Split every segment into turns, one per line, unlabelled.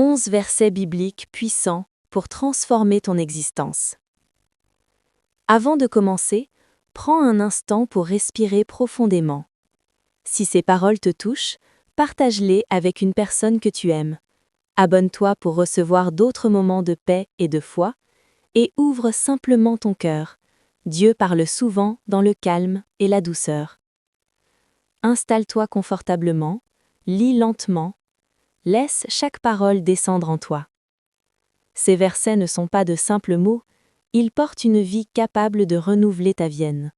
11 versets bibliques puissants pour transformer ton existence. Avant de commencer, prends un instant pour respirer profondément. Si ces paroles te touchent, partage-les avec une personne que tu aimes. Abonne-toi pour recevoir d'autres moments de paix et de foi, et ouvre simplement ton cœur. Dieu parle souvent dans le calme et la douceur. Installe-toi confortablement, lis lentement, laisse chaque parole descendre en toi. Ces versets ne sont pas de simples mots, ils portent une vie capable de renouveler ta vie.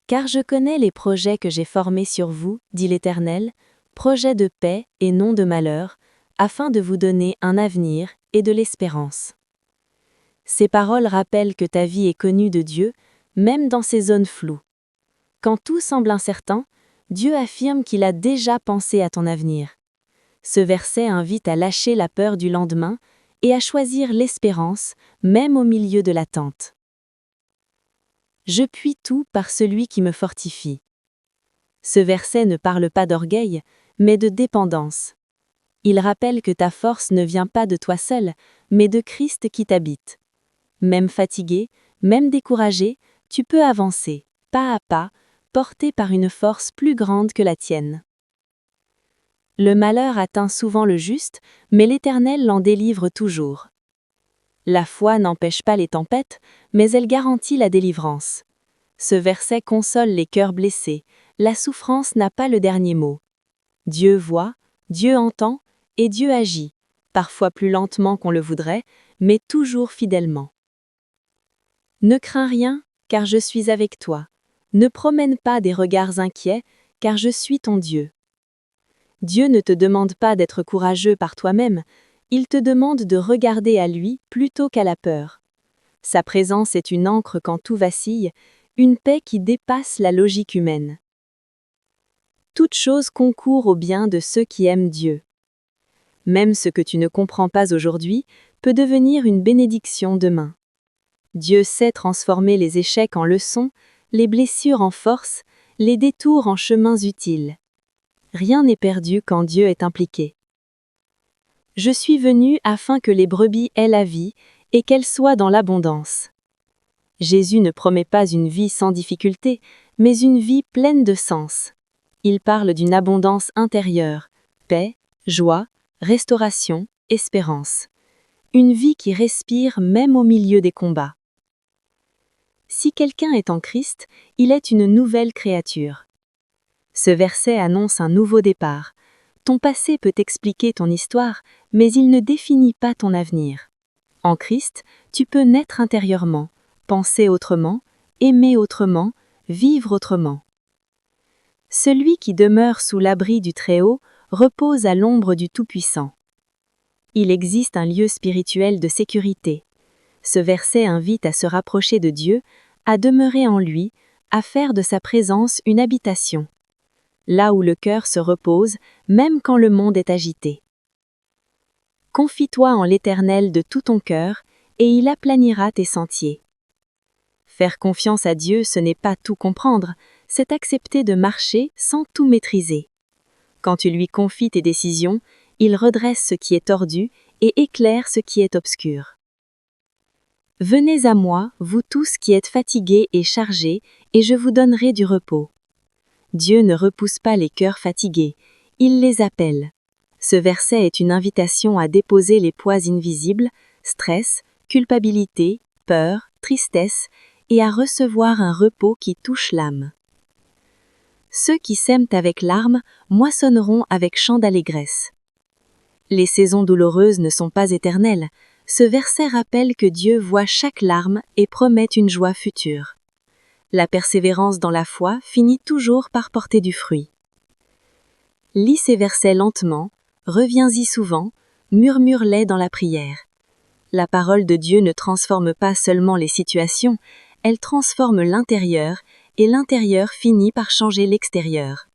Car je connais les projets que j'ai formés sur vous, dit l'Éternel, projets de paix et non de malheur, afin de vous donner un avenir et de l'espérance. Ces paroles rappellent que ta vie est connue de Dieu, même dans ces zones floues. Quand tout semble incertain, Dieu affirme qu'il a déjà pensé à ton avenir. Ce verset invite à lâcher la peur du lendemain et à choisir l'espérance, même au milieu de l'attente. Je puis tout par celui qui me fortifie. Ce verset ne parle pas d'orgueil, mais de dépendance. Il rappelle que ta force ne vient pas de toi seul, mais de Christ qui t'habite. Même fatigué, même découragé, tu peux avancer, pas à pas, porté par une force plus grande que la tienne. Le malheur atteint souvent le juste, mais l'Éternel l'en délivre toujours. La foi n'empêche pas les tempêtes, mais elle garantit la délivrance. Ce verset console les cœurs blessés, la souffrance n'a pas le dernier mot. Dieu voit, Dieu entend, et Dieu agit, parfois plus lentement qu'on le voudrait, mais toujours fidèlement. Ne crains rien, car je suis avec toi. Ne promène pas des regards inquiets, car je suis ton Dieu. Dieu ne te demande pas d'être courageux par toi-même, il te demande de regarder à lui plutôt qu'à la peur. Sa présence est une ancre quand tout vacille, une paix qui dépasse la logique humaine. Toute chose concourt au bien de ceux qui aiment Dieu. Même ce que tu ne comprends pas aujourd'hui peut devenir une bénédiction demain. Dieu sait transformer les échecs en leçons, les blessures en force, les détours en chemins utiles. Rien n'est perdu quand Dieu est impliqué. Je suis venu afin que les brebis aient la vie et qu'elles soient dans l'abondance. Jésus ne promet pas une vie sans difficulté, mais une vie pleine de sens. Il parle d'une abondance intérieure, paix, joie, restauration, espérance. Une vie qui respire même au milieu des combats. Si quelqu'un est en Christ, il est une nouvelle créature. Ce verset annonce un nouveau départ. Ton passé peut expliquer ton histoire, mais il ne définit pas ton avenir. En Christ, tu peux naître intérieurement, penser autrement, aimer autrement, vivre autrement. Celui qui demeure sous l'abri du Très-Haut repose à l'ombre du Tout-Puissant. Il existe un lieu spirituel de sécurité. Ce verset invite à se rapprocher de Dieu, à demeurer en lui, à faire de sa présence une habitation. Là où le cœur se repose, même quand le monde est agité. Confie-toi en l'Éternel de tout ton cœur, et il aplanira tes sentiers. Faire confiance à Dieu, ce n'est pas tout comprendre, c'est accepter de marcher sans tout maîtriser. Quand tu lui confies tes décisions, il redresse ce qui est tordu et éclaire ce qui est obscur. Venez à moi, vous tous qui êtes fatigués et chargés, et je vous donnerai du repos. Dieu ne repousse pas les cœurs fatigués, il les appelle. Ce verset est une invitation à déposer les poids invisibles, stress, culpabilité, peur, tristesse, et à recevoir un repos qui touche l'âme. Ceux qui sèment avec larmes moissonneront avec chant d'allégresse. Les saisons douloureuses ne sont pas éternelles. Ce verset rappelle que Dieu voit chaque larme et promet une joie future. La persévérance dans la foi finit toujours par porter du fruit. Lis ces versets lentement, reviens-y souvent, murmure-les dans la prière. La parole de Dieu ne transforme pas seulement les situations, elle transforme l'intérieur, et l'intérieur finit par changer l'extérieur.